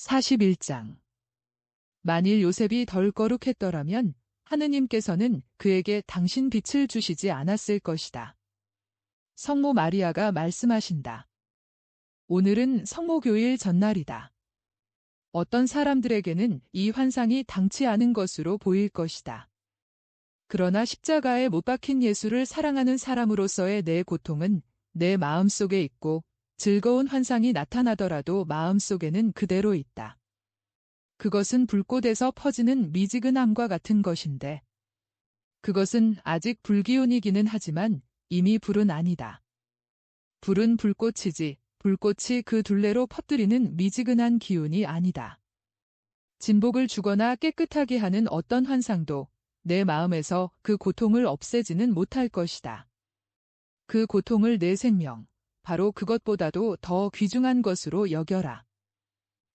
41장. 만일 요셉이 덜 거룩했더라면 하느님께서는 그에게 당신 빛을 주시지 않았을 것이다. 성모 마리아가 말씀하신다. 오늘은 성모교일 전날이다. 어떤 사람들에게는 이 환상이 당치 않은 것으로 보일 것이다. 그러나 십자가에 못 박힌 예수를 사랑하는 사람으로서의 내 고통은 내 마음속에 있고 즐거운 환상이 나타나더라도 마음속에는 그대로 있다. 그것은 불꽃에서 퍼지는 미지근함과 같은 것인데 그것은 아직 불기운이기는 하지만 이미 불은 아니다. 불은 불꽃이지 불꽃이 그 둘레로 퍼뜨리는 미지근한 기운이 아니다. 진복을 주거나 깨끗하게 하는 어떤 환상도 내 마음에서 그 고통을 없애지는 못할 것이다. 그 고통을 내 생명, 바로 그것보다도 더 귀중한 것으로 여겨라.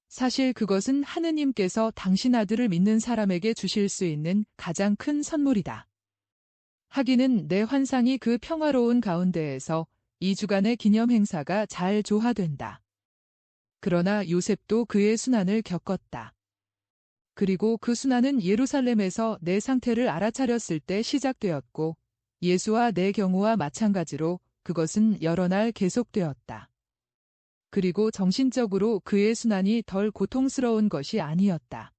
사실 그것은 하느님께서 당신 아들을 믿는 사람에게 주실 수 있는 가장 큰 선물이다. 하기는 내 환상이 그 평화로운 가운데에서 2주간의 기념 행사가 잘 조화된다. 그러나 요셉도 그의 순환을 겪었다. 그리고 그 순환은 예루살렘에서 내 상태를 알아차렸을 때 시작되었고 예수와 내 경우와 마찬가지로 그것은 여러 날 계속되었다. 그리고 정신적으로 그의 순환이 덜 고통스러운 것이 아니었다.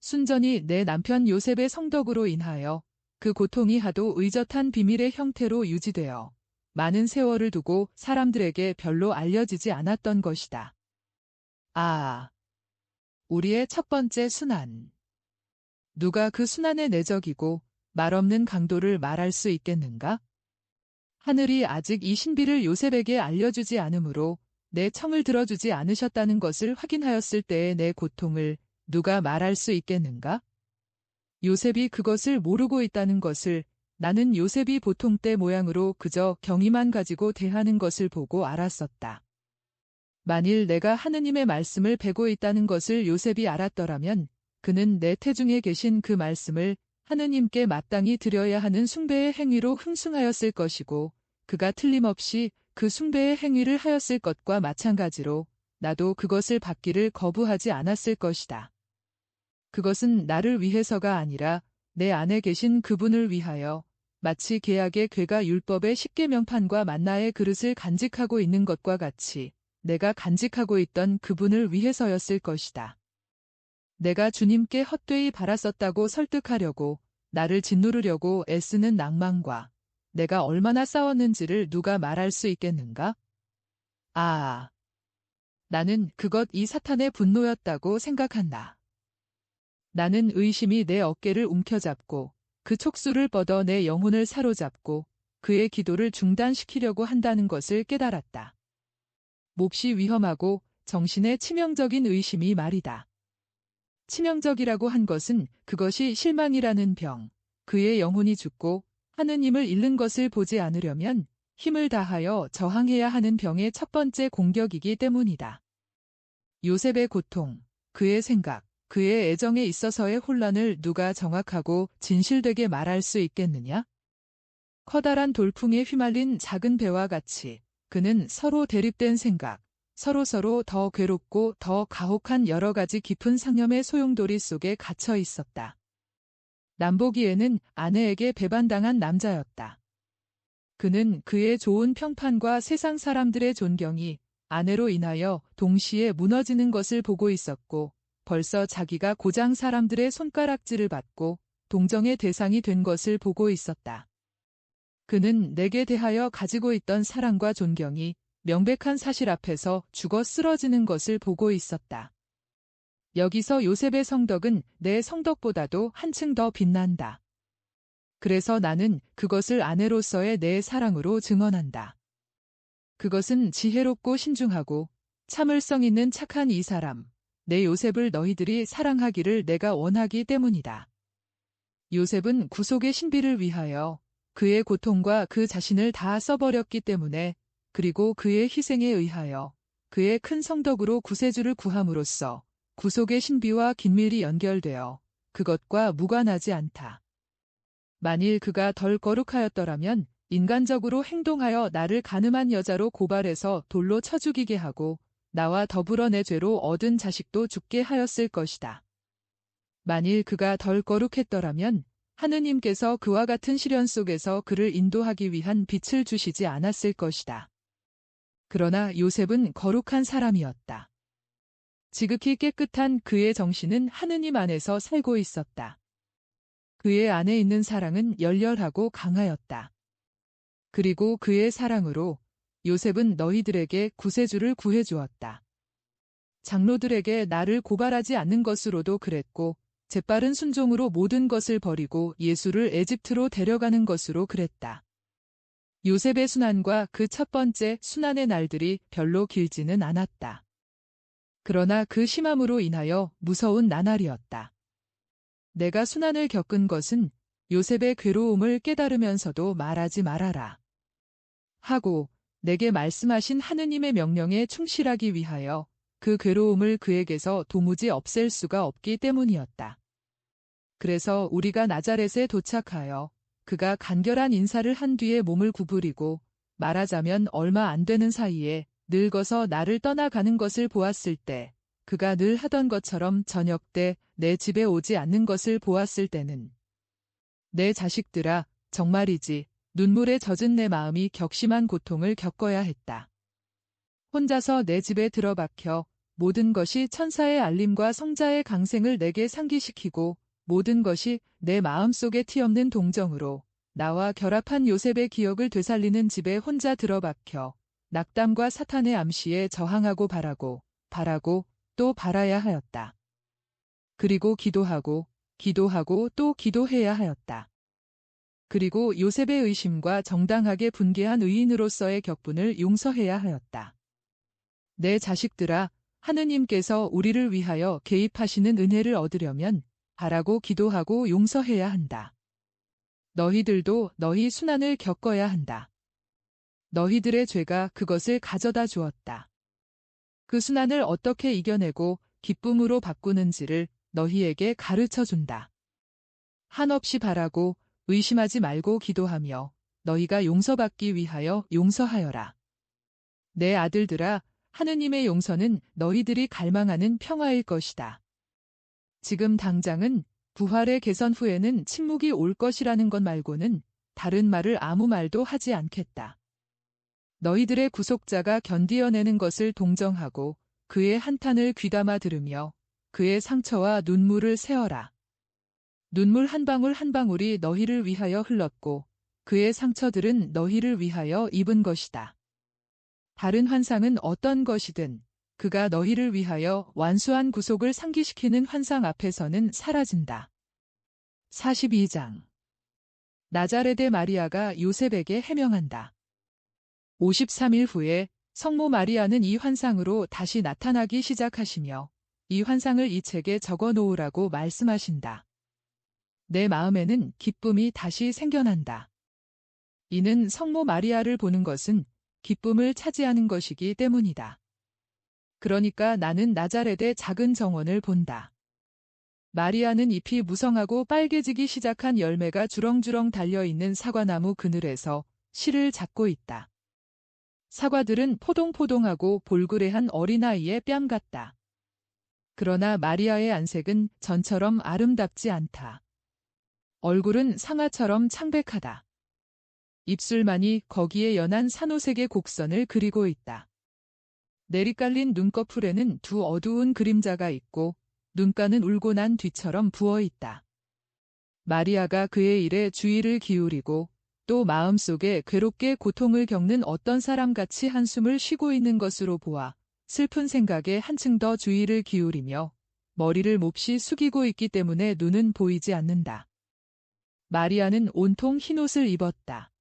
순전히 내 남편 요셉의 성덕으로 인하여 그 고통이 하도 의젓한 비밀의 형태로 유지되어 많은 세월을 두고 사람들에게 별로 알려지지 않았던 것이다. 우리의 첫 번째 순환. 누가 그 순환의 내적이고 말없는 강도를 말할 수 있겠는가? 하늘이 아직 이 신비를 요셉에게 알려주지 않으므로 내 청을 들어주지 않으셨다는 것을 확인하였을 때의 내 고통을 누가 말할 수 있겠는가? 요셉이 그것을 모르고 있다는 것을 나는 요셉이 보통 때 모양으로 그저 경의만 가지고 대하는 것을 보고 알았었다. 만일 내가 하느님의 말씀을 베고 있다는 것을 요셉이 알았더라면 그는 내 태중에 계신 그 말씀을 하느님께 마땅히 드려야 하는 숭배의 행위로 흥숭하였을 것이고 그가 틀림없이 그 숭배의 행위를 하였을 것과 마찬가지로 나도 그것을 받기를 거부하지 않았을 것이다. 그것은 나를 위해서가 아니라 내 안에 계신 그분을 위하여 마치 계약의 궤가 율법의 십계명판과 만나의 그릇을 간직하고 있는 것과 같이 내가 간직하고 있던 그분을 위해서였을 것이다. 내가 주님께 헛되이 바랐었다고 설득하려고 나를 짓누르려고 애쓰는 낭만과 내가 얼마나 싸웠는지를 누가 말할 수 있겠는가? 나는 그것 이 사탄의 분노였다고 생각한다. 나는 의심이 내 어깨를 움켜잡고 그 촉수를 뻗어 내 영혼을 사로잡고 그의 기도를 중단시키려고 한다는 것을 깨달았다. 몹시 위험하고 정신에 치명적인 의심이 말이다. 치명적이라고 한 것은 그것이 실망이라는 병, 그의 영혼이 죽고 하느님을 잃는 것을 보지 않으려면 힘을 다하여 저항해야 하는 병의 첫 번째 공격이기 때문이다. 요셉의 고통, 그의 생각, 그의 애정에 있어서의 혼란을 누가 정확하고 진실되게 말할 수 있겠느냐? 커다란 돌풍에 휘말린 작은 배와 같이 그는 서로 대립된 생각, 서로서로 더 괴롭고 더 가혹한 여러 가지 깊은 상념의 소용돌이 속에 갇혀 있었다. 남보기에는 아내에게 배반당한 남자였다. 그는 그의 좋은 평판과 세상 사람들의 존경이 아내로 인하여 동시에 무너지는 것을 보고 있었고 벌써 자기가 고장 사람들의 손가락질을 받고 동정의 대상이 된 것을 보고 있었다. 그는 내게 대하여 가지고 있던 사랑과 존경이 명백한 사실 앞에서 죽어 쓰러지는 것을 보고 있었다. 여기서 요셉의 성덕은 내 성덕보다도 한층 더 빛난다. 그래서 나는 그것을 아내로서의 내 사랑으로 증언한다. 그것은 지혜롭고 신중하고 참을성 있는 착한 이 사람, 내 요셉을 너희들이 사랑하기를 내가 원하기 때문이다. 요셉은 구속의 신비를 위하여 그의 고통과 그 자신을 다 써버렸기 때문에 그리고 그의 희생에 의하여 그의 큰 성덕으로 구세주를 구함으로써 구속의 신비와 긴밀히 연결되어 그것과 무관하지 않다. 만일 그가 덜 거룩하였더라면 인간적으로 행동하여 나를 간음한 여자로 고발해서 돌로 쳐 죽이게 하고 나와 더불어 내 죄로 얻은 자식도 죽게 하였을 것이다. 만일 그가 덜 거룩했더라면 하느님께서 그와 같은 시련 속에서 그를 인도하기 위한 빛을 주시지 않았을 것이다. 그러나 요셉은 거룩한 사람이었다. 지극히 깨끗한 그의 정신은 하느님 안에서 살고 있었다. 그의 안에 있는 사랑은 열렬하고 강하였다. 그리고 그의 사랑으로 요셉은 너희들에게 구세주를 구해주었다. 장로들에게 나를 고발하지 않는 것으로도 그랬고 재빠른 순종으로 모든 것을 버리고 예수를 에집트로 데려가는 것으로 그랬다. 요셉의 순환과 그 첫 번째 순환의 날들이 별로 길지는 않았다. 그러나 그 심함으로 인하여 무서운 나날이었다. 내가 순환을 겪은 것은 요셉의 괴로움을 깨달으면서도 말하지 말아라 하고 내게 말씀하신 하느님의 명령에 충실하기 위하여 그 괴로움을 그에게서 도무지 없앨 수가 없기 때문이었다. 그래서 우리가 나자렛에 도착하여 그가 간결한 인사를 한 뒤에 몸을 구부리고 말하자면 얼마 안 되는 사이에 늙어서 나를 떠나가는 것을 보았을 때 그가 늘 하던 것처럼 저녁 때 내 집에 오지 않는 것을 보았을 때는 내 자식들아 정말이지 눈물에 젖은 내 마음이 격심한 고통을 겪어야 했다. 혼자서 내 집에 들어박혀 모든 것이 천사의 알림과 성자의 강생을 내게 상기시키고 모든 것이 내 마음속에 티없는 동정으로 나와 결합한 요셉의 기억을 되살리는 집에 혼자 들어박혀 낙담과 사탄의 암시에 저항하고 바라고 또 바라야 하였다. 그리고 기도하고 또 기도해야 하였다. 그리고 요셉의 의심과 정당하게 분개한 의인으로서의 격분을 용서해야 하였다. 내 자식들아, 하느님께서 우리를 위하여 개입하시는 은혜를 얻으려면 바라고 기도하고 용서해야 한다. 너희들도 너희 순환을 겪어야 한다. 너희들의 죄가 그것을 가져다 주었다. 그 순환을 어떻게 이겨내고 기쁨으로 바꾸는지를 너희에게 가르쳐 준다. 한없이 바라고 의심하지 말고 기도하며 너희가 용서받기 위하여 용서하여라. 내 아들들아, 하느님의 용서는 너희들이 갈망하는 평화일 것이다. 지금 당장은 부활의 개선 후에는 침묵이 올 것이라는 것 말고는 다른 말을 아무 말도 하지 않겠다. 너희들의 구속자가 견디어내는 것을 동정하고 그의 한탄을 귀담아 들으며 그의 상처와 눈물을 세어라. 눈물 한 방울 한 방울이 너희를 위하여 흘렀고 그의 상처들은 너희를 위하여 입은 것이다. 다른 환상은 어떤 것이든 그가 너희를 위하여 완수한 구속을 상기시키는 환상 앞에서는 사라진다. 42장 나자렛의 마리아가 요셉에게 해명한다. 53일 후에 성모 마리아는 이 환상으로 다시 나타나기 시작하시며 이 환상을 이 책에 적어 놓으라고 말씀하신다. 내 마음에는 기쁨이 다시 생겨난다. 이는 성모 마리아를 보는 것은 기쁨을 차지하는 것이기 때문이다. 그러니까 나는 나자렛의 작은 정원을 본다. 마리아는 잎이 무성하고 빨개지기 시작한 열매가 주렁주렁 달려있는 사과나무 그늘에서 실을 잡고 있다. 사과들은 포동포동하고 볼그레한 어린아이의 뺨 같다. 그러나 마리아의 안색은 전처럼 아름답지 않다. 얼굴은 상아처럼 창백하다. 입술만이 거기에 연한 산호색의 곡선을 그리고 있다. 내리깔린 눈꺼풀에는 두 어두운 그림자가 있고 눈가는 울고 난 뒤처럼 부어 있다. 마리아가 그의 일에 주의를 기울이고 또 마음속에 괴롭게 고통을 겪는 어떤 사람같이 한숨을 쉬고 있는 것으로 보아 슬픈 생각에 한층 더 주의를 기울이며 머리를 몹시 숙이고 있기 때문에 눈은 보이지 않는다. 마리아는 온통 흰옷을 입었다.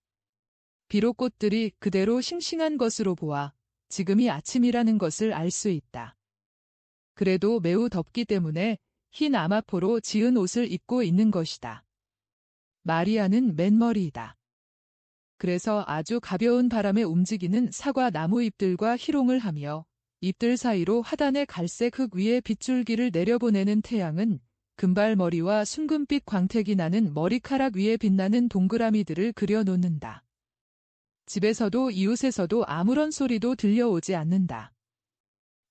비록 꽃들이 그대로 싱싱한 것으로 보아 지금이 아침이라는 것을 알 수 있다. 그래도 매우 덥기 때문에 흰 아마포로 지은 옷을 입고 있는 것이다. 마리아는 맨머리이다. 그래서 아주 가벼운 바람에 움직이는 사과 나무 잎들과 희롱을 하며 잎들 사이로 화단의 갈색 흙 위에 빗줄기를 내려보내는 태양은 금발머리와 순금빛 광택이 나는 머리카락 위에 빛나는 동그라미들을 그려놓는다. 집에서도 이웃에서도 아무런 소리도 들려오지 않는다.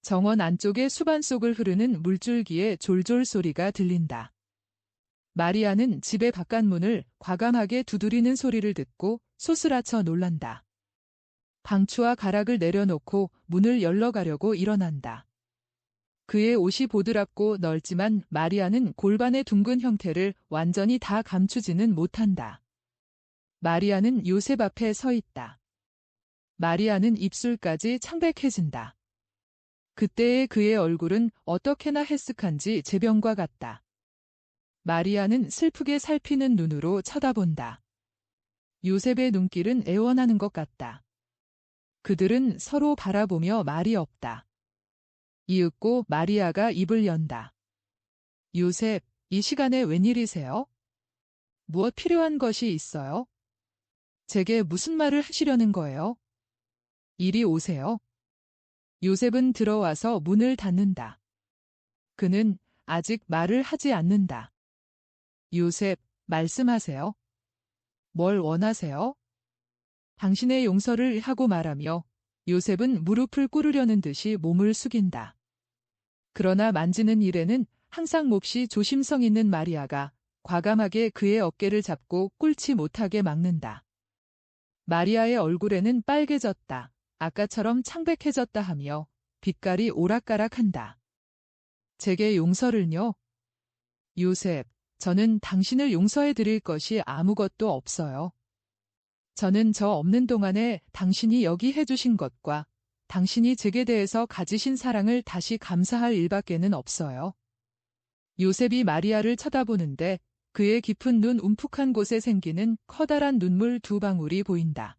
정원 안쪽의 수반 속을 흐르는 물줄기의 졸졸 소리가 들린다. 마리아는 집의 바깥문을 과감하게 두드리는 소리를 듣고 소스라쳐 놀란다. 방추와 가락을 내려놓고 문을 열러가려고 일어난다. 그의 옷이 보드랍고 넓지만 마리아는 골반의 둥근 형태를 완전히 다 감추지는 못한다. 마리아는 요셉 앞에 서 있다. 마리아는 입술까지 창백해진다. 그때의 그의 얼굴은 어떻게나 해쓱한지 제병과 같다. 마리아는 슬프게 살피는 눈으로 쳐다본다. 요셉의 눈길은 애원하는 것 같다. 그들은 서로 바라보며 말이 없다. 이윽고 마리아가 입을 연다. 요셉, 이 시간에 웬일이세요? 무엇 필요한 것이 있어요? 제게 무슨 말을 하시려는 거예요? 이리 오세요. 요셉은 들어와서 문을 닫는다. 그는 아직 말을 하지 않는다. 요셉, 말씀하세요. 뭘 원하세요? 당신의 용서를 하고 말하며 요셉은 무릎을 꿇으려는 듯이 몸을 숙인다. 그러나 만지는 일에는 항상 몹시 조심성 있는 마리아가 과감하게 그의 어깨를 잡고 꿇지 못하게 막는다. 마리아의 얼굴에는 빨개졌다. 아까처럼 창백해졌다 하며 빛깔이 오락가락한다. 제게 용서를요? 요셉, 저는 당신을 용서해 드릴 것이 아무것도 없어요. 저는 저 없는 동안에 당신이 여기 해주신 것과 당신이 제게 대해서 가지신 사랑을 다시 감사할 일밖에는 없어요. 요셉이 마리아를 쳐다보는데 그의 깊은 눈 움푹한 곳에 생기는 커다란 눈물 두 방울이 보인다.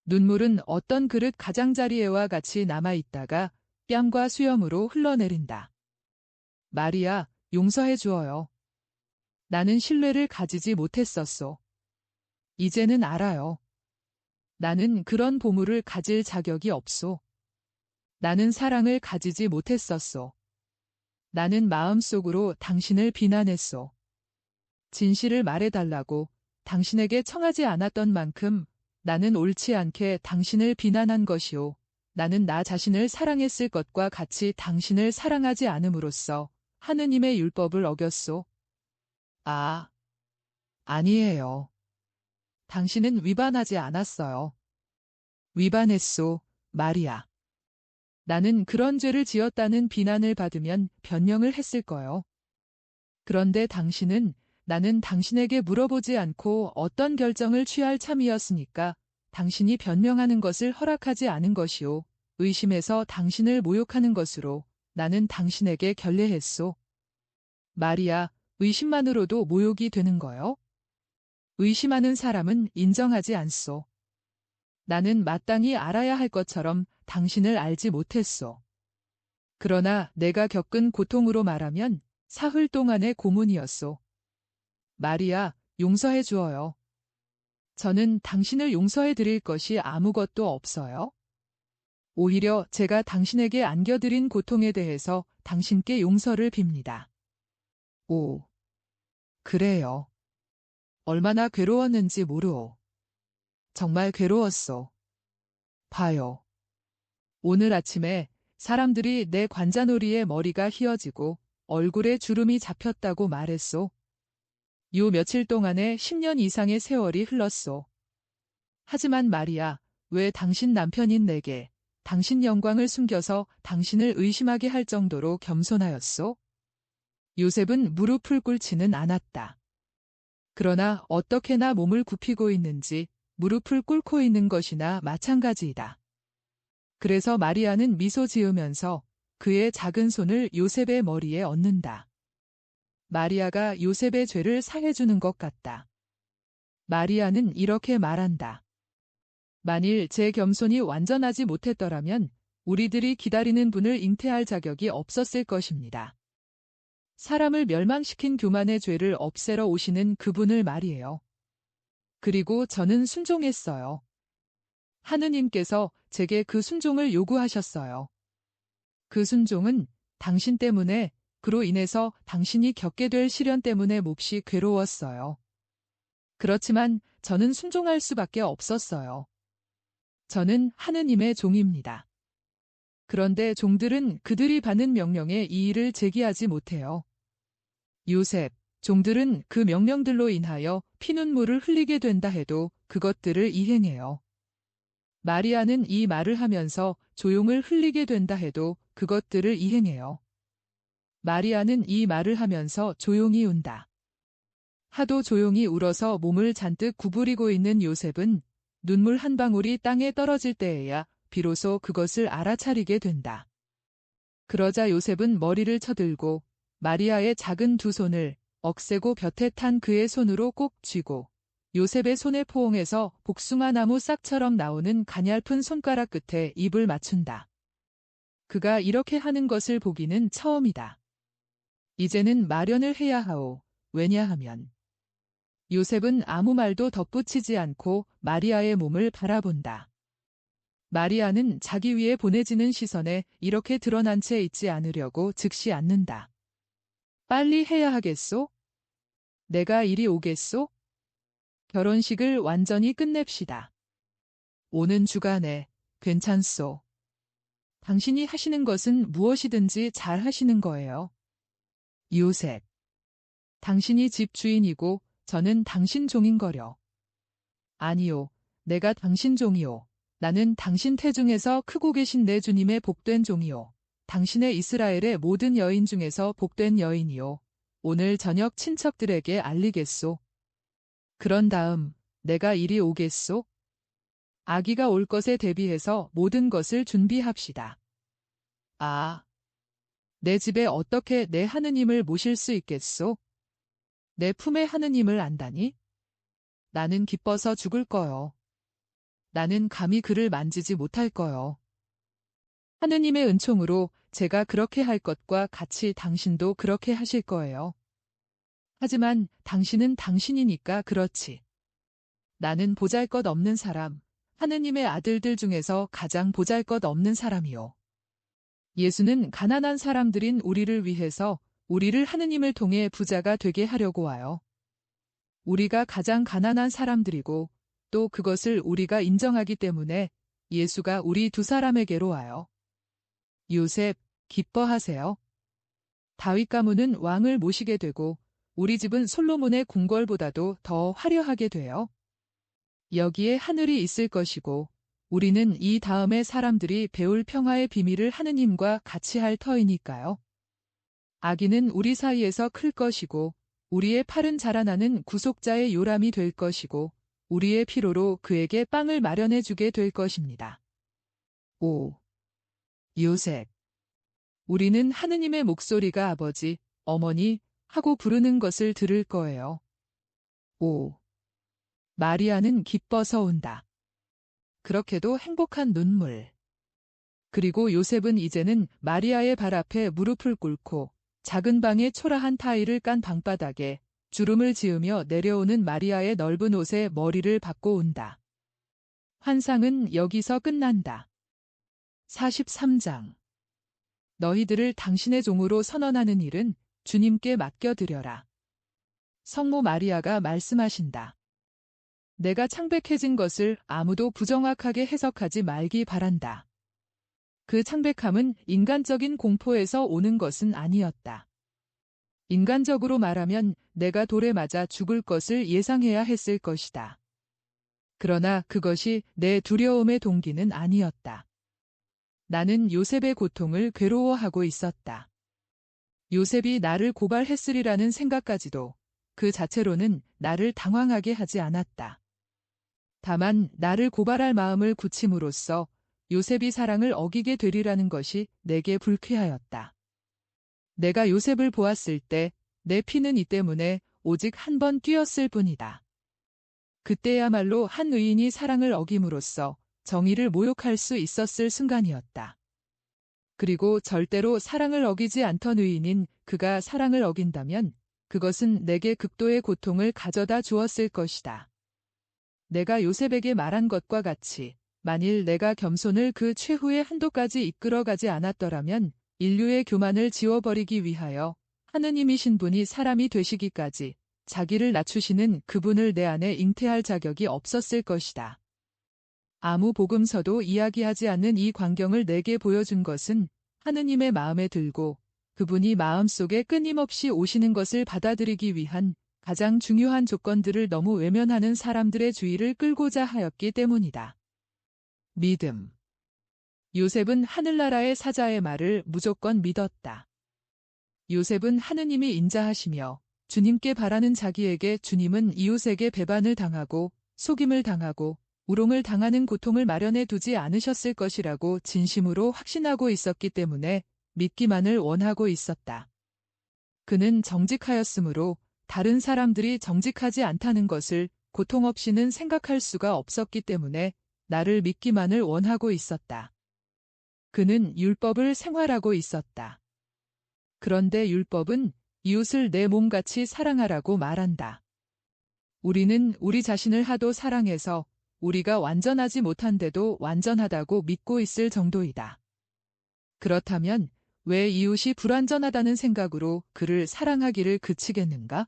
눈물은 어떤 그릇 가장자리에와 같이 남아있다가 뺨과 수염으로 흘러내린다. 마리아, 용서해 주어요. 나는 신뢰를 가지지 못했었소. 이제는 알아요. 나는 그런 보물을 가질 자격이 없소. 나는 사랑을 가지지 못했었소. 나는 마음속으로 당신을 비난했소. 진실을 말해달라고 당신에게 청하지 않았던 만큼 나는 옳지 않게 당신을 비난한 것이오. 나는 나 자신을 사랑했을 것과 같이 당신을 사랑하지 않음으로써 하느님의 율법을 어겼소. 아, 아니에요. 당신은 위반하지 않았어요. 위반했소, 마리아. 나는 그런 죄를 지었다는 비난을 받으면 변명을 했을 거요. 그런데 당신은 나는 당신에게 물어보지 않고 어떤 결정을 취할 참이었으니까 당신이 변명하는 것을 허락하지 않은 것이오. 의심해서 당신을 모욕하는 것으로 나는 당신에게 결례했소. 마리아, 의심만으로도 모욕이 되는 거요? 의심하는 사람은 인정하지 않소. 나는 마땅히 알아야 할 것처럼 당신을 알지 못했소. 그러나 내가 겪은 고통으로 말하면 사흘 동안의 고문이었소. 마리아, 용서해 주어요. 저는 당신을 용서해 드릴 것이 아무것도 없어요. 오히려 제가 당신에게 안겨드린 고통에 대해서 당신께 용서를 빕니다. 오, 그래요. 얼마나 괴로웠는지 모르오. 정말 괴로웠소. 봐요. 오늘 아침에 사람들이 내 관자놀이에 머리가 휘어지고 얼굴에 주름이 잡혔다고 말했소. 요 며칠 동안에 10년 이상의 세월이 흘렀소. 하지만 마리아, 왜 당신 남편인 내게 당신 영광을 숨겨서 당신을 의심하게 할 정도로 겸손하였소? 요셉은 무릎을 꿇지는 않았다. 그러나 어떻게나 몸을 굽히고 있는지 무릎을 꿇고 있는 것이나 마찬가지이다. 그래서 마리아는 미소 지으면서 그의 작은 손을 요셉의 머리에 얹는다. 마리아가 요셉의 죄를 사해주는 것 같다. 마리아는 이렇게 말한다. 만일 제 겸손이 완전하지 못했더라면 우리들이 기다리는 분을 잉태할 자격이 없었을 것입니다. 사람을 멸망시킨 교만의 죄를 없애러 오시는 그분을 말이에요. 그리고 저는 순종했어요. 하느님께서 제게 그 순종을 요구하셨어요. 그 순종은 당신 때문에 그로 인해서 당신이 겪게 될 시련 때문에 몹시 괴로웠어요. 그렇지만 저는 순종할 수밖에 없었어요. 저는 하느님의 종입니다. 그런데 종들은 그들이 받는 명령에 이의를 제기하지 못해요. 요셉, 종들은 그 명령들로 인하여 피눈물을 흘리게 된다 해도 그것들을 이행해요. 마리아는 이 말을 하면서 조용을 흘리게 된다 해도 그것들을 이행해요. 마리아는 이 말을 하면서 조용히 운다. 하도 조용히 울어서 몸을 잔뜩 구부리고 있는 요셉은 눈물 한 방울이 땅에 떨어질 때에야 비로소 그것을 알아차리게 된다. 그러자 요셉은 머리를 쳐들고 마리아의 작은 두 손을 억세고 볕에 탄 그의 손으로 꼭 쥐고 요셉의 손에 포옹해서 복숭아 나무 싹처럼 나오는 가냘픈 손가락 끝에 입을 맞춘다. 그가 이렇게 하는 것을 보기는 처음이다. 이제는 마련을 해야 하오. 왜냐하면 요셉은 아무 말도 덧붙이지 않고 마리아의 몸을 바라본다. 마리아는 자기 위에 보내지는 시선에 이렇게 드러난 채 있지 않으려고 즉시 앉는다. 빨리 해야 하겠소? 내가 이리 오겠소? 결혼식을 완전히 끝냅시다. 오는 주간에 괜찮소. 당신이 하시는 것은 무엇이든지 잘 하시는 거예요. 요셉. 당신이 집 주인이고 저는 당신 종인거려. 아니요, 내가 당신 종이요. 나는 당신 태중에서 크고 계신 내 주님의 복된 종이요. 당신의 이스라엘의 모든 여인 중에서 복된 여인이요. 오늘 저녁 친척들에게 알리겠소. 그런 다음 내가 이리 오겠소. 아기가 올 것에 대비해서 모든 것을 준비합시다. 아, 내 집에 어떻게 내 하느님을 모실 수 있겠소? 내 품에 하느님을 안다니? 나는 기뻐서 죽을 거요. 나는 감히 그를 만지지 못할 거요. 하느님의 은총으로 제가 그렇게 할 것과 같이 당신도 그렇게 하실 거예요. 하지만 당신은 당신이니까 그렇지. 나는 보잘것없는 사람, 하느님의 아들들 중에서 가장 보잘것없는 사람이요. 예수는 가난한 사람들인 우리를 위해서 우리를 하느님을 통해 부자가 되게 하려고 와요. 우리가 가장 가난한 사람들이고 또 그것을 우리가 인정하기 때문에 예수가 우리 두 사람에게로 와요. 요셉, 기뻐하세요. 다윗 가문은 왕을 모시게 되고 우리 집은 솔로몬의 궁궐보다도 더 화려하게 돼요. 여기에 하늘이 있을 것이고 우리는 이 다음에 사람들이 배울 평화의 비밀을 하느님과 같이 할 터이니까요. 아기는 우리 사이에서 클 것이고 우리의 팔은 자라나는 구속자의 요람이 될 것이고 우리의 피로로 그에게 빵을 마련해 주게 될 것입니다. 5. 요셉. 우리는 하느님의 목소리가 아버지, 어머니 하고 부르는 것을 들을 거예요. 5. 마리아는 기뻐서 운다. 그렇게도 행복한 눈물. 그리고 요셉은 이제는 마리아의 발 앞에 무릎을 꿇고 작은 방의 초라한 타일을 깐 방바닥에 주름을 지으며 내려오는 마리아의 넓은 옷에 머리를 박고 운다. 환상은 여기서 끝난다. 43장. 너희들을 당신의 종으로 선언하는 일은 주님께 맡겨드려라. 성모 마리아가 말씀하신다. 내가 창백해진 것을 아무도 부정확하게 해석하지 말기 바란다. 그 창백함은 인간적인 공포에서 오는 것은 아니었다. 인간적으로 말하면 내가 돌에 맞아 죽을 것을 예상해야 했을 것이다. 그러나 그것이 내 두려움의 동기는 아니었다. 나는 요셉의 고통을 괴로워하고 있었다. 요셉이 나를 고발했으리라는 생각까지도 그 자체로는 나를 당황하게 하지 않았다. 다만 나를 고발할 마음을 굳힘으로써 요셉이 사랑을 어기게 되리라는 것이 내게 불쾌하였다. 내가 요셉을 보았을 때 내 피는 이 때문에 오직 한 번 뛰었을 뿐이다. 그때야말로 한 의인이 사랑을 어김으로써 정의를 모욕할 수 있었을 순간이었다. 그리고 절대로 사랑을 어기지 않던 의인인 그가 사랑을 어긴다면 그것은 내게 극도의 고통을 가져다 주었을 것이다. 내가 요셉에게 말한 것과 같이 만일 내가 겸손을 그 최후의 한도까지 이끌어가지 않았더라면 인류의 교만을 지워버리기 위하여 하느님이신 분이 사람이 되시기까지 자기를 낮추시는 그분을 내 안에 잉태할 자격이 없었을 것이다. 아무 복음서도 이야기하지 않는 이 광경을 내게 보여준 것은 하느님의 마음에 들고 그분이 마음속에 끊임없이 오시는 것을 받아들이기 위한 가장 중요한 조건들을 너무 외면하는 사람들의 주의를 끌고자 하였기 때문이다. 믿음. 요셉은 하늘나라의 사자의 말을 무조건 믿었다. 요셉은 하느님이 인자하시며 주님께 바라는 자기에게 주님은 이웃에게 배반을 당하고 속임을 당하고 우롱을 당하는 고통을 마련해 두지 않으셨을 것이라고 진심으로 확신하고 있었기 때문에 믿기만을 원하고 있었다. 그는 정직하였으므로 다른 사람들이 정직하지 않다는 것을 고통 없이는 생각할 수가 없었기 때문에 나를 믿기만을 원하고 있었다. 그는 율법을 생활하고 있었다. 그런데 율법은 이웃을 내 몸같이 사랑하라고 말한다. 우리는 우리 자신을 하도 사랑해서 우리가 완전하지 못한데도 완전하다고 믿고 있을 정도이다. 그렇다면 왜 이웃이 불완전하다는 생각으로 그를 사랑하기를 그치겠는가?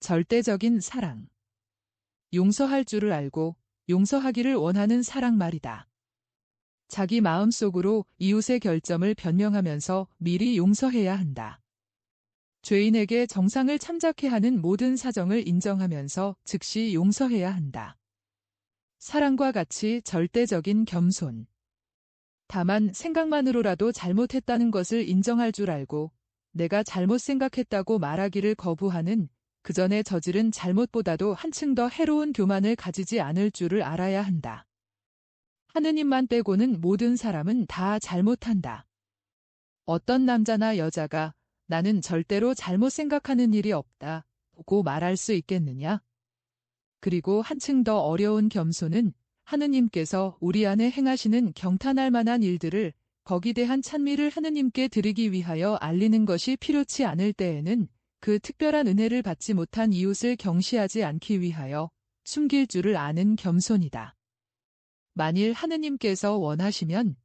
절대적인 사랑. 용서할 줄을 알고 용서하기를 원하는 사랑 말이다. 자기 마음속으로 이웃의 결점을 변명하면서 미리 용서해야 한다. 죄인에게 정상을 참작해 하는 모든 사정을 인정하면서 즉시 용서해야 한다. 사랑과 같이 절대적인 겸손. 다만 생각만으로라도 잘못했다는 것을 인정할 줄 알고 내가 잘못 생각했다고 말하기를 거부하는 그 전에 저지른 잘못보다도 한층 더 해로운 교만을 가지지 않을 줄을 알아야 한다. 하느님만 빼고는 모든 사람은 다 잘못한다. 어떤 남자나 여자가 나는 절대로 잘못 생각하는 일이 없다 고 말할 수 있겠느냐? 그리고 한층 더 어려운 겸손은 하느님께서 우리 안에 행하시는 경탄할 만한 일들을 거기 대한 찬미를 하느님께 드리기 위하여 알리는 것이 필요치 않을 때에는 그 특별한 은혜를 받지 못한 이웃을 경시하지 않기 위하여 숨길 줄을 아는 겸손이다. 만일 하느님께서 원하시면,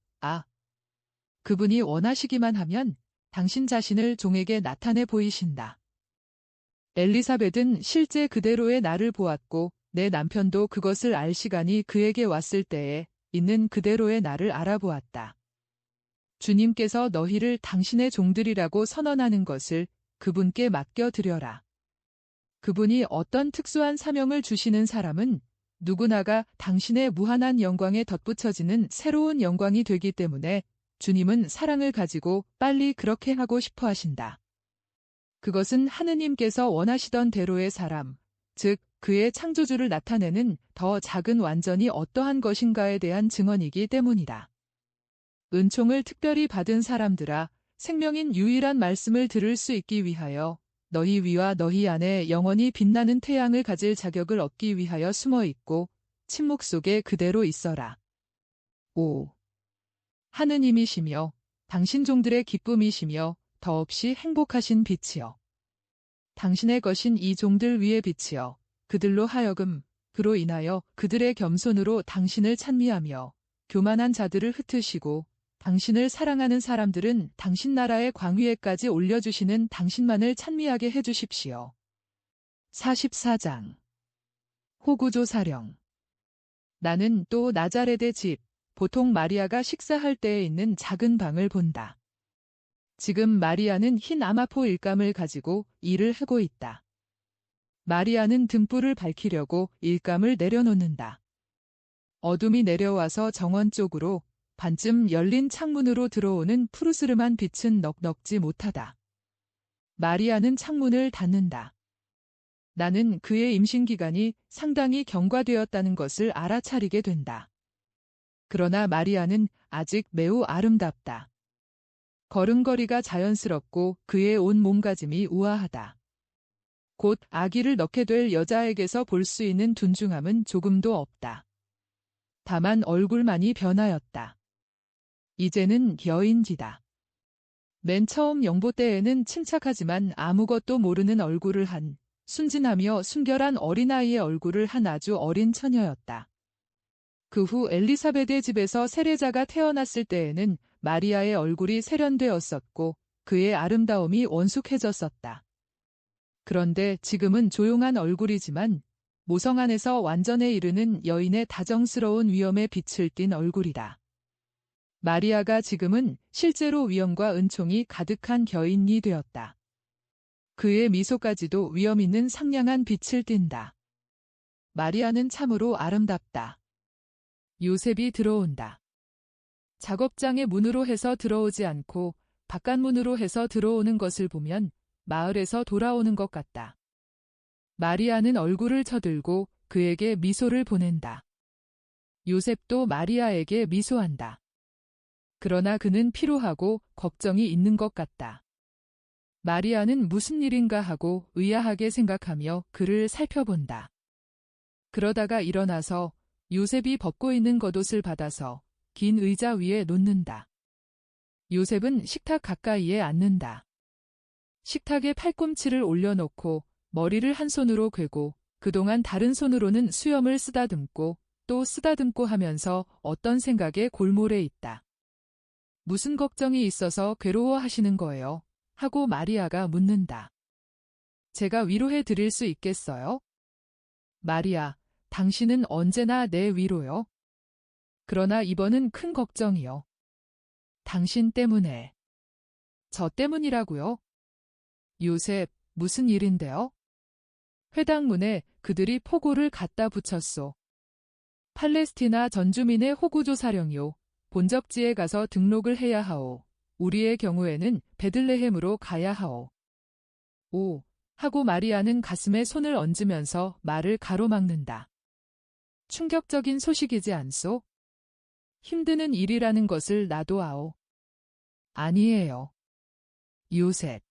그분이 원하시기만 하면 당신 자신을 종에게 나타내 보이신다. 엘리사벳은 실제 그대로의 나를 보았고 내 남편도 그것을 알 시간이 그에게 왔을 때에 있는 그대로의 나를 알아보았다. 주님께서 너희를 당신의 종들이라고 선언하는 것을 그분께 맡겨드려라. 그분이 어떤 특수한 사명을 주시는 사람은 누구나가 당신의 무한한 영광에 덧붙여지는 새로운 영광이 되기 때문에 주님은 사랑을 가지고 빨리 그렇게 하고 싶어 하신다. 그것은 하느님께서 원하시던 대로의 사람, 즉 그의 창조주를 나타내는 더 작은 완전이 어떠한 것인가에 대한 증언이기 때문이다. 은총을 특별히 받은 사람들아, 생명인 유일한 말씀을 들을 수 있기 위하여 너희 위와 너희 안에 영원히 빛나는 태양을 가질 자격을 얻기 위하여 숨어 있고 침묵 속에 그대로 있어라. 5. 하느님이시며 당신 종들의 기쁨이시며 더없이 행복하신 빛이여. 당신의 것인 이 종들 위에 빛이여. 그들로 하여금 그로 인하여 그들의 겸손으로 당신을 찬미하며 교만한 자들을 흩으시고 당신을 사랑하는 사람들은 당신 나라의 광위에까지 올려주시는 당신만을 찬미하게 해주십시오. 44장 호구조 사령. 나는 또 나자렛의 집, 보통 마리아가 식사할 때에 있는 작은 방을 본다. 지금 마리아는 흰 아마포 일감을 가지고 일을 하고 있다. 마리아는 등불을 밝히려고 일감을 내려놓는다. 어둠이 내려와서 정원 쪽으로 반쯤 열린 창문으로 들어오는 푸르스름한 빛은 넉넉지 못하다. 마리아는 창문을 닫는다. 나는 그의 임신기간이 상당히 경과되었다는 것을 알아차리게 된다. 그러나 마리아는 아직 매우 아름답다. 걸음걸이가 자연스럽고 그의 온 몸가짐이 우아하다. 곧 아기를 낳게 될 여자에게서 볼 수 있는 둔중함은 조금도 없다. 다만 얼굴만이 변하였다. 이제는 여인지다. 맨 처음 영보 때에는 침착하지만 아무것도 모르는 얼굴을 한 순진하며 순결한 어린아이의 얼굴을 한 아주 어린 처녀였다. 그 후 엘리사벳의 집에서 세례자가 태어났을 때에는 마리아의 얼굴이 세련되었었고 그의 아름다움이 원숙해졌었다. 그런데 지금은 조용한 얼굴이지만 모성 안에서 완전에 이르는 여인의 다정스러운 위엄에 빛을 띤 얼굴이다. 마리아가 지금은 실제로 위엄과 은총이 가득한 여인이 되었다. 그의 미소까지도 위엄 있는 상냥한 빛을 띈다. 마리아는 참으로 아름답다. 요셉이 들어온다. 작업장의 문으로 해서 들어오지 않고 바깥문으로 해서 들어오는 것을 보면 마을에서 돌아오는 것 같다. 마리아는 얼굴을 쳐들고 그에게 미소를 보낸다. 요셉도 마리아에게 미소한다. 그러나 그는 피로하고 걱정이 있는 것 같다. 마리아는 무슨 일인가 하고 의아하게 생각하며 그를 살펴본다. 그러다가 일어나서 요셉이 벗고 있는 겉옷을 받아서 긴 의자 위에 놓는다. 요셉은 식탁 가까이에 앉는다. 식탁에 팔꿈치를 올려놓고 머리를 한 손으로 괴고 그동안 다른 손으로는 수염을 쓰다듬고 또 쓰다듬고 하면서 어떤 생각에 골몰해 있다. 무슨 걱정이 있어서 괴로워하시는 거예요? 하고 마리아가 묻는다. 제가 위로해 드릴 수 있겠어요? 마리아, 당신은 언제나 내 위로요. 그러나 이번은 큰 걱정이요. 당신 때문에. 저 때문이라고요? 요셉, 무슨 일인데요? 회당문에 그들이 포고를 갖다 붙였소. 팔레스티나 전주민의 호구조사령이요. 본적지에 가서 등록을 해야 하오. 우리의 경우에는 베들레헴으로 가야 하오. 오, 하고 마리아는 가슴에 손을 얹으면서 말을 가로막는다. 충격적인 소식이지 않소? 힘드는 일이라는 것을 나도 아오. 아니에요. 요셉.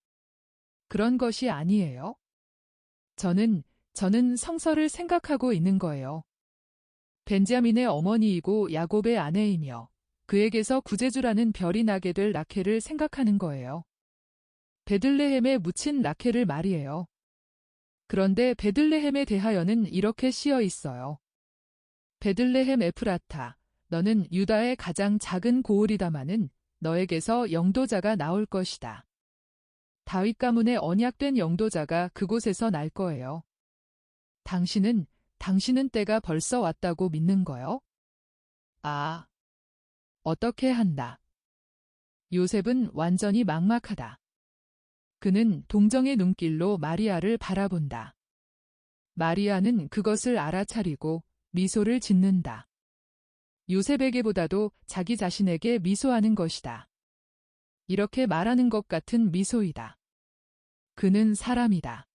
그런 것이 아니에요. 저는 성서를 생각하고 있는 거예요. 벤자민의 어머니이고 야곱의 아내이며 그에게서 구제주라는 별이 나게 될 라켈을 생각하는 거예요. 베들레헴에 묻힌 라켈을 말이에요. 그런데 베들레헴에 대하여는 이렇게 씌어 있어요. 베들레헴 에프라타, 너는 유다의 가장 작은 고을이다마는 너에게서 영도자가 나올 것이다. 다윗 가문의 언약된 영도자가 그곳에서 날 거예요. 당신은 때가 벌써 왔다고 믿는 거요? 아, 어떻게 한다. 요셉은 완전히 막막하다. 그는 동정의 눈길로 마리아를 바라본다. 마리아는 그것을 알아차리고 미소를 짓는다. 요셉에게보다도 자기 자신에게 미소하는 것이다. 이렇게 말하는 것 같은 미소이다. 그는 사람이다.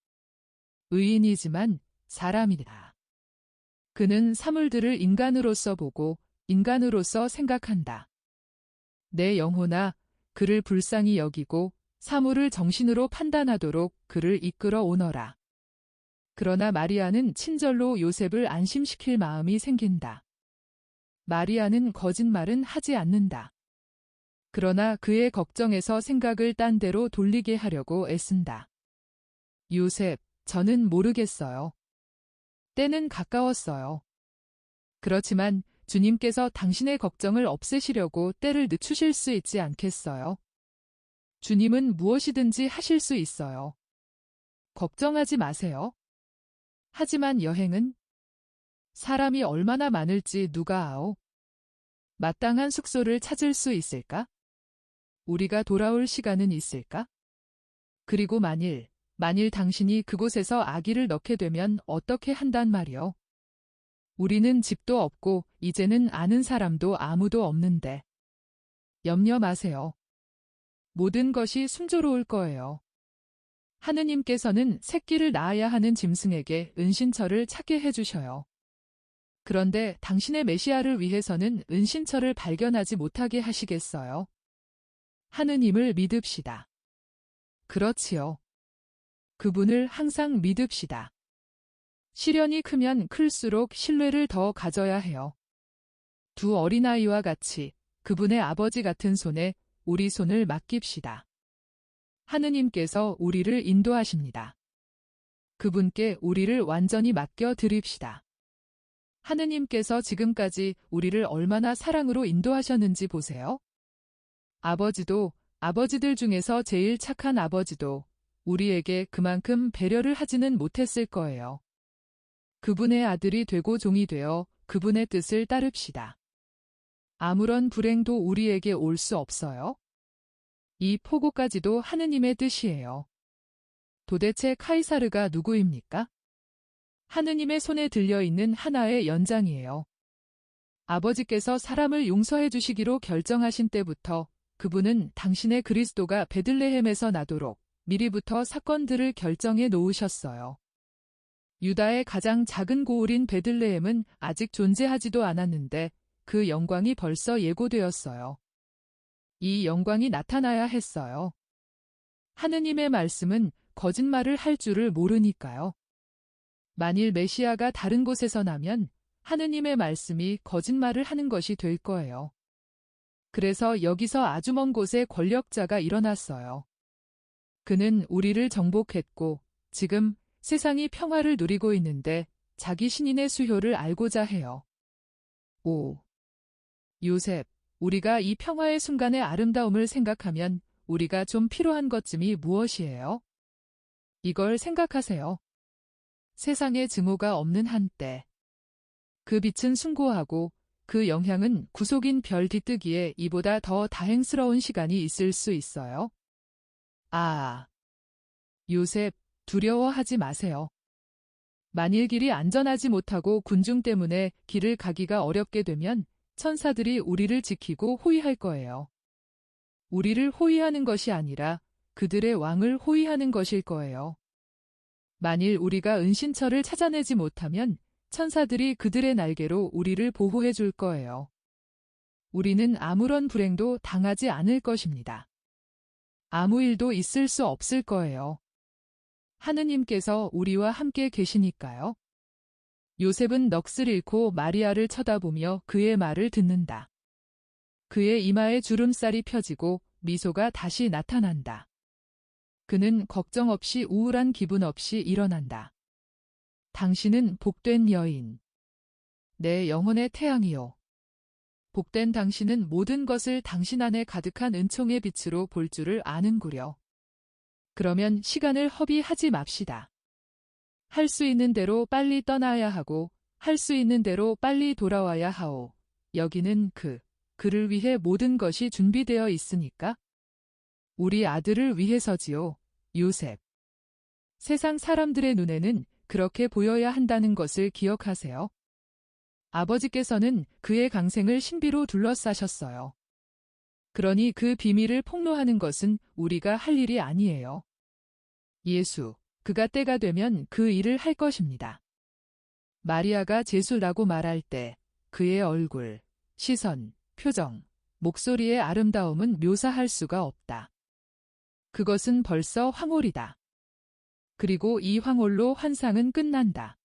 의인이지만 사람이다. 그는 사물들을 인간으로서 보고 인간으로서 생각한다. 내 영혼아, 그를 불쌍히 여기고 사물을 정신으로 판단하도록 그를 이끌어 오너라. 그러나 마리아는 친절로 요셉을 안심시킬 마음이 생긴다. 마리아는 거짓말은 하지 않는다. 그러나 그의 걱정에서 생각을 딴 데로 돌리게 하려고 애쓴다. 요셉, 저는 모르겠어요. 때는 가까웠어요. 그렇지만 주님께서 당신의 걱정을 없애시려고 때를 늦추실 수 있지 않겠어요? 주님은 무엇이든지 하실 수 있어요. 걱정하지 마세요. 하지만 여행은? 사람이 얼마나 많을지 누가 아오? 마땅한 숙소를 찾을 수 있을까? 우리가 돌아올 시간은 있을까? 그리고 만일 당신이 그곳에서 아기를 낳게 되면 어떻게 한단 말이오? 우리는 집도 없고 이제는 아는 사람도 아무도 없는데. 염려 마세요. 모든 것이 순조로울 거예요. 하느님께서는 새끼를 낳아야 하는 짐승에게 은신처를 찾게 해주셔요. 그런데 당신의 메시아를 위해서는 은신처를 발견하지 못하게 하시겠어요? 하느님을 믿읍시다. 그렇지요. 그분을 항상 믿읍시다. 시련이 크면 클수록 신뢰를 더 가져야 해요. 두 어린아이와 같이 그분의 아버지 같은 손에 우리 손을 맡깁시다. 하느님께서 우리를 인도하십니다. 그분께 우리를 완전히 맡겨 드립시다. 하느님께서 지금까지 우리를 얼마나 사랑으로 인도하셨는지 보세요. 아버지도, 아버지들 중에서 제일 착한 아버지도 우리에게 그만큼 배려를 하지는 못했을 거예요. 그분의 아들이 되고 종이 되어 그분의 뜻을 따릅시다. 아무런 불행도 우리에게 올 수 없어요. 이 폭우까지도 하느님의 뜻이에요. 도대체 카이사르가 누구입니까? 하느님의 손에 들려있는 하나의 연장이에요. 아버지께서 사람을 용서해 주시기로 결정하신 때부터 그분은 당신의 그리스도가 베들레헴에서 나도록 미리부터 사건들을 결정해 놓으셨어요. 유다의 가장 작은 고을인 베들레헴은 아직 존재하지도 않았는데 그 영광이 벌써 예고되었어요. 이 영광이 나타나야 했어요. 하느님의 말씀은 거짓말을 할 줄을 모르니까요. 만일 메시아가 다른 곳에서 나면 하느님의 말씀이 거짓말을 하는 것이 될 거예요. 그래서 여기서 아주 먼 곳에 권력자가 일어났어요. 그는 우리를 정복했고 지금 세상이 평화를 누리고 있는데 자기 신인의 수효를 알고자 해요. 5. 요셉, 우리가 이 평화의 순간의 아름다움을 생각하면 우리가 좀 필요한 것쯤이 무엇이에요? 이걸 생각하세요. 세상에 증오가 없는 한때. 그 빛은 숭고하고 그 영향은 구속인 별 뒤뜨기에 이보다 더 다행스러운 시간이 있을 수 있어요. 요셉, 두려워하지 마세요. 만일 길이 안전하지 못하고 군중 때문에 길을 가기가 어렵게 되면 천사들이 우리를 지키고 호위할 거예요. 우리를 호위하는 것이 아니라 그들의 왕을 호위하는 것일 거예요. 만일 우리가 은신처를 찾아내지 못하면 천사들이 그들의 날개로 우리를 보호해 줄 거예요. 우리는 아무런 불행도 당하지 않을 것입니다. 아무 일도 있을 수 없을 거예요. 하느님께서 우리와 함께 계시니까요. 요셉은 넋을 잃고 마리아를 쳐다보며 그의 말을 듣는다. 그의 이마에 주름살이 펴지고 미소가 다시 나타난다. 그는 걱정 없이 우울한 기분 없이 일어난다. 당신은 복된 여인. 내 영혼의 태양이요. 복된 당신은 모든 것을 당신 안에 가득한 은총의 빛으로 볼 줄을 아는구려. 그러면 시간을 허비하지 맙시다. 할 수 있는 대로 빨리 떠나야 하고 할 수 있는 대로 빨리 돌아와야 하오. 여기는 그를 위해 모든 것이 준비되어 있으니까. 우리 아들을 위해서지요, 요셉. 세상 사람들의 눈에는 그렇게 보여야 한다는 것을 기억하세요. 아버지께서는 그의 강생을 신비로 둘러싸셨어요. 그러니 그 비밀을 폭로하는 것은 우리가 할 일이 아니에요. 예수, 그가 때가 되면 그 일을 할 것입니다. 마리아가 제수라고 말할 때 그의 얼굴, 시선, 표정, 목소리의 아름다움은 묘사할 수가 없다. 그것은 벌써 황홀이다. 그리고 이 황홀로 환상은 끝난다.